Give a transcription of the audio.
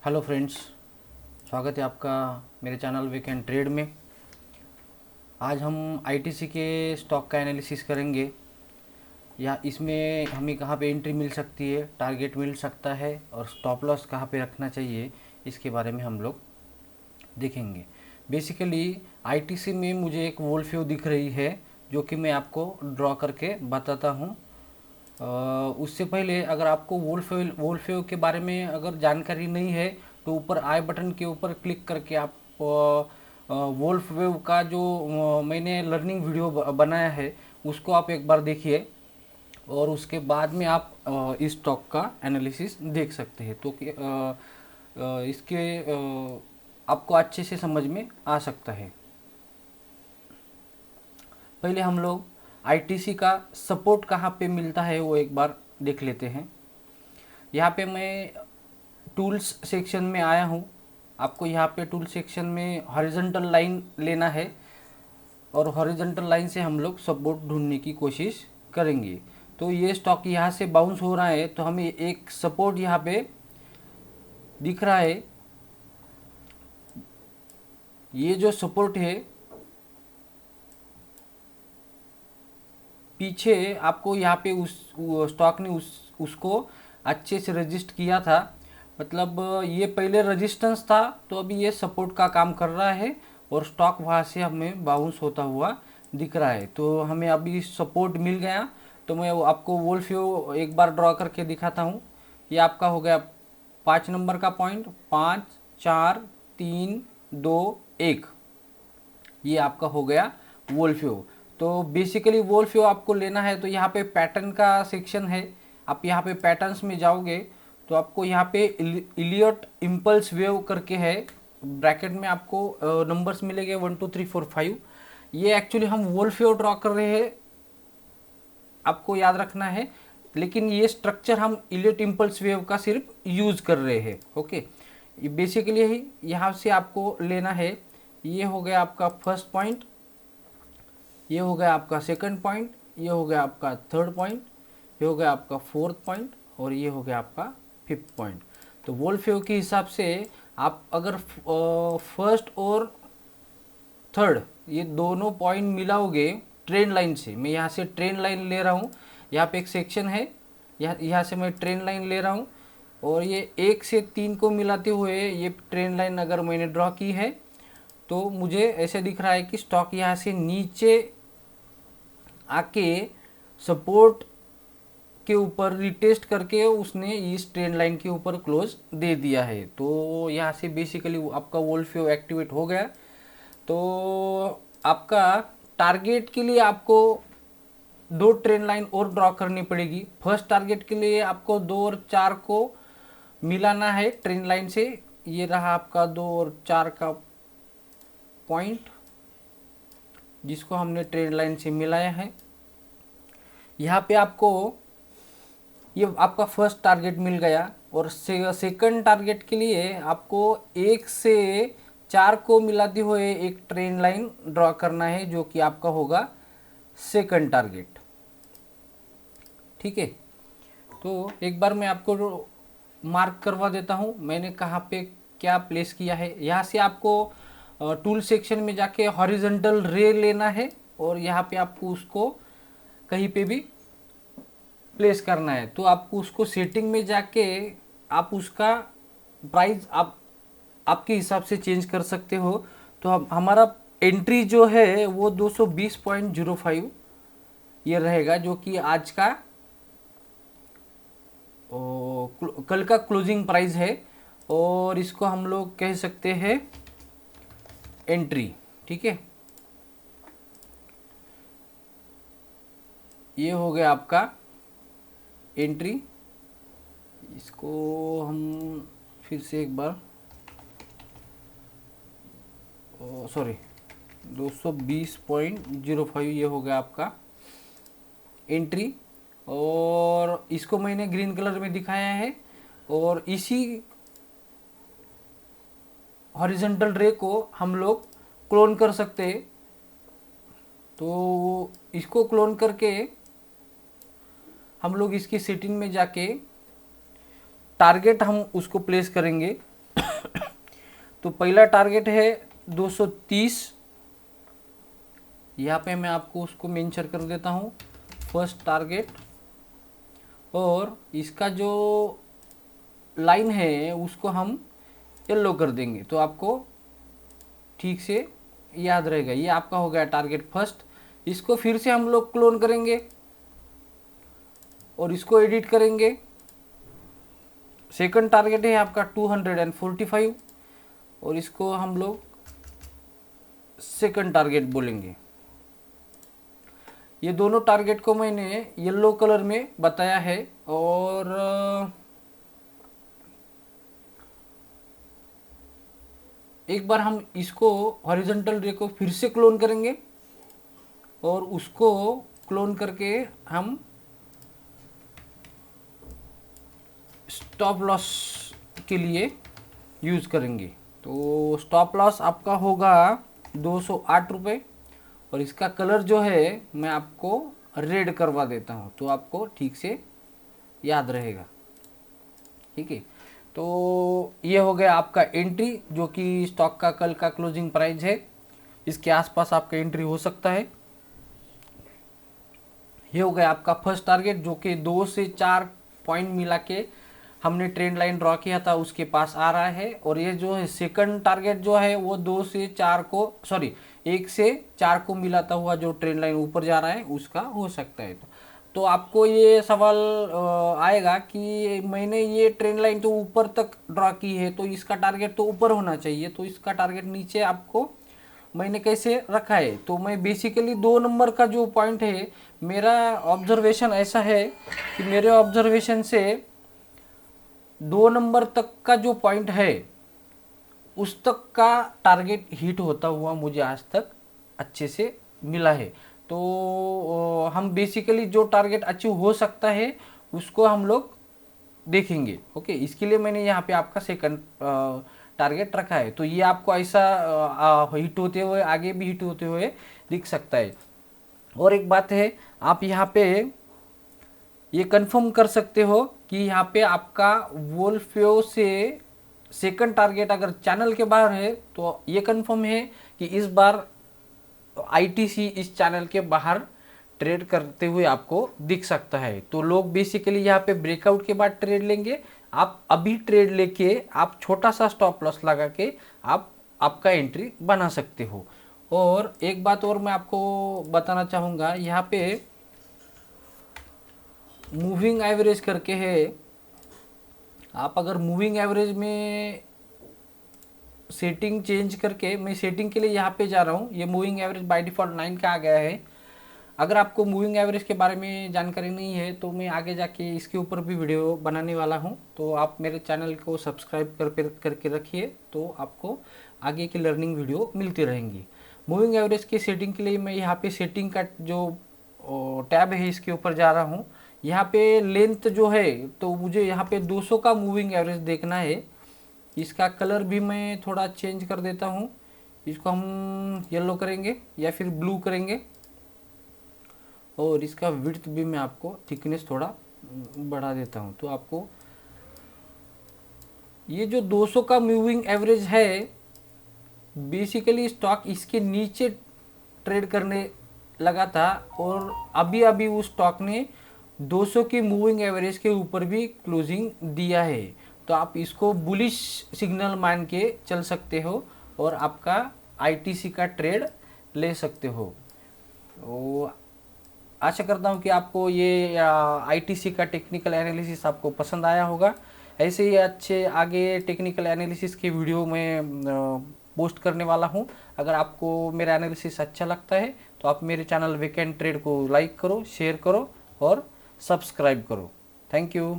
Hello friends, स्वागत है आपका मेरे चैनल वीक एंड ट्रेड में। आज हम आईटीसी के स्टॉक का एनालिसिस करेंगे। या इसमें हमें कहाँ पे एंट्री मिल सकती है, टारगेट मिल सकता है और स्टॉप लॉस कहाँ पे रखना चाहिए, इसके बारे में हम लोग देखेंगे। बेसिकली आईटीसी में मुझे एक वोल्फेव दिख रही है जो कि मैं आपको ड्रॉ करके बताता हूँ। उससे पहले अगर आपको वोल्फेव के बारे में अगर जानकारी नहीं है तो ऊपर आई बटन के ऊपर क्लिक करके आप वोल्फेव का जो मैंने लर्निंग वीडियो बनाया है उसको आप एक बार देखिए और उसके बाद में आप इस स्टॉक का एनालिसिस देख सकते हैं। तो इसके आपको अच्छे से समझ में आ सकता है। पहले हम लोग आईटीसी का सपोर्ट कहाँ पे मिलता है वो एक बार देख लेते हैं। यहाँ पे मैं टूल्स सेक्शन में आया हूँ। आपको यहाँ पे टूल सेक्शन में हॉरिजॉन्टल लाइन लेना है और हॉरिजॉन्टल लाइन से हम लोग सपोर्ट ढूंढने की कोशिश करेंगे। तो ये स्टॉक यहाँ से बाउंस हो रहा है तो हमें एक सपोर्ट यहाँ पे दिख रहा है। ये जो सपोर्ट है पीछे आपको यहाँ पे उस स्टॉक ने उसको अच्छे से रजिस्ट किया था। मतलब ये पहले रेजिस्टेंस था तो अभी ये सपोर्ट का काम कर रहा है और स्टॉक वहाँ से हमें बाउंस होता हुआ दिख रहा है। तो हमें अभी सपोर्ट मिल गया। तो मैं आपको वोल्फेव एक बार ड्रॉ करके दिखाता हूँ। ये आपका हो गया 5 नंबर का पॉइंट, 5, 4, 3, 2, 1। ये आपका हो गया वोल्फेव। तो बेसिकली वोल्फेव आपको लेना है तो यहाँ पे पैटर्न का सेक्शन है। आप यहाँ पे पैटर्न्स में जाओगे तो आपको यहाँ पे इलियट इम्पल्स वेव करके है। ब्रैकेट में आपको नंबर्स मिलेंगे 1 2 3 4 5। ये एक्चुअली हम वोल्फेव ड्रॉ कर रहे हैं, आपको याद रखना है। लेकिन ये स्ट्रक्चर हम इलियट इम्पल्स वेव का सिर्फ यूज़ कर रहे हैं। ओके, ये बेसिकली ही यहाँ से आपको लेना है। ये हो गया आपका फर्स्ट पॉइंट, ये हो गया आपका सेकंड पॉइंट, ये हो गया आपका थर्ड पॉइंट, ये हो गया आपका फोर्थ पॉइंट और ये हो गया आपका फिफ्थ पॉइंट। तो वोल्फेव के हिसाब से आप अगर फर्स्ट और थर्ड ये दोनों पॉइंट मिलाओगे ट्रेंड लाइन से, मैं यहाँ से ट्रेंड लाइन ले रहा हूँ। यहाँ पे एक सेक्शन है, यहाँ से मैं ट्रेंड लाइन ले रहा हूँ और ये 1 से 3 को मिलाते हुए ये ट्रेंड लाइन अगर मैंने ड्रॉ की है तो मुझे ऐसे दिख रहा है कि स्टॉक यहाँ से नीचे आके सपोर्ट के ऊपर रिटेस्ट करके उसने इस ट्रेंड लाइन के ऊपर क्लोज दे दिया है। तो यहाँ से बेसिकली आपका वोल्फेव एक्टिवेट हो गया। तो आपका टारगेट के लिए आपको 2 ट्रेंड लाइन और ड्रॉ करनी पड़ेगी। फर्स्ट टारगेट के लिए आपको 2 और 4 को मिलाना है ट्रेंड लाइन से। ये रहा आपका 2 और 4 का पॉइंट जिसको हमने ट्रेंड लाइन से मिलाया है। यहाँ पे आपको ये आपका फर्स्ट टारगेट मिल गया और सेकंड टारगेट के लिए आपको 1 से 4 को मिलाते हुए एक ट्रेंड लाइन ड्रॉ करना है जो कि आपका होगा सेकंड टारगेट। ठीक है, तो एक बार मैं आपको मार्क करवा देता हूँ मैंने कहाँ पे क्या प्लेस किया है। यहाँ से आपको टूल सेक्शन में जाके हॉरिजॉन्टल रे लेना है और यहाँ पे आपको उसको कहीं पे भी प्लेस करना है। तो आपको उसको सेटिंग में जाके आप उसका प्राइस आप आपके हिसाब से चेंज कर सकते हो। तो हमारा एंट्री जो है वो 220.05 ये रहेगा जो कि आज का कल का क्लोजिंग प्राइस है और इसको हम लोग कह सकते हैं एंट्री। ठीक है, ये हो गया आपका एंट्री। इसको हम फिर से एक बार सॉरी 220.05 ये हो गया आपका एंट्री और इसको मैंने ग्रीन कलर में दिखाया है। और इसी हॉरिजॉन्टल रे को हम लोग क्लोन कर सकते हैं। तो इसको क्लोन करके हम लोग इसकी सेटिंग में जाके टारगेट हम उसको प्लेस करेंगे तो पहला टारगेट है 230, यहाँ पे मैं आपको उसको मेंशन कर देता हूँ फर्स्ट टारगेट, और इसका जो लाइन है उसको हम येलो कर देंगे तो आपको ठीक से याद रहेगा। ये आपका हो गया टारगेट फर्स्ट। इसको फिर से हम लोग क्लोन करेंगे और इसको एडिट करेंगे। सेकंड टारगेट है आपका 245 और इसको हम लोग सेकंड टारगेट बोलेंगे। ये दोनों टारगेट को मैंने येलो कलर में बताया है। और एक बार हम इसको हॉरिजॉन्टल रे को फिर से क्लोन करेंगे और उसको क्लोन करके हम स्टॉप लॉस के लिए यूज़ करेंगे। तो स्टॉप लॉस आपका होगा 208 रुपये और इसका कलर जो है मैं आपको रेड करवा देता हूँ तो आपको ठीक से याद रहेगा। ठीक है, तो ये हो गया आपका एंट्री जो कि स्टॉक का कल का क्लोजिंग प्राइस है, इसके आसपास आपका एंट्री हो सकता है। ये हो गया आपका फर्स्ट टारगेट जो कि 2 से 4 पॉइंट मिला के हमने ट्रेंड लाइन ड्रॉ किया था उसके पास आ रहा है। और ये जो है सेकंड टारगेट जो है वो 2 से 4 को 1 से 4 को मिलाता हुआ जो ट्रेंड लाइन ऊपर जा रहा है उसका हो सकता है। तो आपको ये सवाल आएगा कि मैंने ये ट्रेंड लाइन तो ऊपर तक ड्रॉ की है तो इसका टारगेट तो ऊपर होना चाहिए, तो इसका टारगेट नीचे आपको मैंने कैसे रखा है। तो मैं बेसिकली 2 नंबर का जो पॉइंट है, मेरा ऑब्जर्वेशन ऐसा है कि मेरे ऑब्जर्वेशन से 2 नंबर तक का जो पॉइंट है उस तक का टारगेट हिट होता हुआ मुझे आज तक अच्छे से मिला है। तो हम बेसिकली जो टारगेट अचीव हो सकता है उसको हम लोग देखेंगे। ओके, इसके लिए मैंने यहाँ पे आपका सेकंड टारगेट रखा है। तो ये आपको ऐसा हिट होते हुए आगे भी हिट होते हुए दिख सकता है। और एक बात है, आप यहाँ पे ये कंफर्म कर सकते हो कि यहाँ पे आपका वोल्फियो से सेकंड टारगेट अगर चैनल के बाहर है तो ये कंफर्म है कि इस बार आईटीसी इस चैनल के बाहर ट्रेड करते हुए आपको दिख सकता है। तो लोग बेसिकली यहाँ पे ब्रेकआउट के बाद ट्रेड लेंगे। आप अभी ट्रेड लेके आप छोटा सा स्टॉप लॉस लगा के आप आपका एंट्री बना सकते हो। और एक बात और मैं आपको बताना चाहूँगा, यहाँ पे मूविंग एवरेज करके है। आप अगर मूविंग एवरेज में सेटिंग चेंज करके, मैं सेटिंग के लिए यहाँ पे जा रहा हूँ, ये मूविंग एवरेज बाय डिफ़ॉल्ट 9 का आ गया है। अगर आपको मूविंग एवरेज के बारे में जानकारी नहीं है तो मैं आगे जाके इसके ऊपर भी वीडियो बनाने वाला हूँ, तो आप मेरे चैनल को सब्सक्राइब करके रखिए तो आपको आगे की लर्निंग वीडियो मिलती रहेंगी। मूविंग एवरेज की सेटिंग के लिए मैं यहाँ पे सेटिंग का जो टैब है इसके ऊपर जा रहा हूँ। यहाँ पे लेंथ जो है तो मुझे यहाँ पे 200 का मूविंग एवरेज देखना है। इसका कलर भी मैं थोड़ा चेंज कर देता हूँ, इसको हम येलो करेंगे या फिर ब्लू करेंगे। और इसका विड्थ भी मैं आपको थिकनेस थोड़ा बढ़ा देता हूँ। तो आपको ये जो 200 का मूविंग एवरेज है, बेसिकली स्टॉक इसके नीचे ट्रेड करने लगा था और अभी अभी उस स्टॉक ने 200 की मूविंग एवरेज के ऊपर भी क्लोजिंग दिया है। तो आप इसको बुलिश सिग्नल मान के चल सकते हो और आपका आईटीसी का ट्रेड ले सकते हो। तो आशा करता हूँ कि आपको ये आईटीसी का टेक्निकल एनालिसिस आपको पसंद आया होगा। ऐसे ही अच्छे आगे टेक्निकल एनालिसिस की वीडियो में पोस्ट करने वाला हूँ। अगर आपको मेरा एनालिसिस अच्छा लगता है तो आप मेरे चैनल वीकेंड ट्रेड को लाइक करो, शेयर करो और सब्सक्राइब करो। Thank you.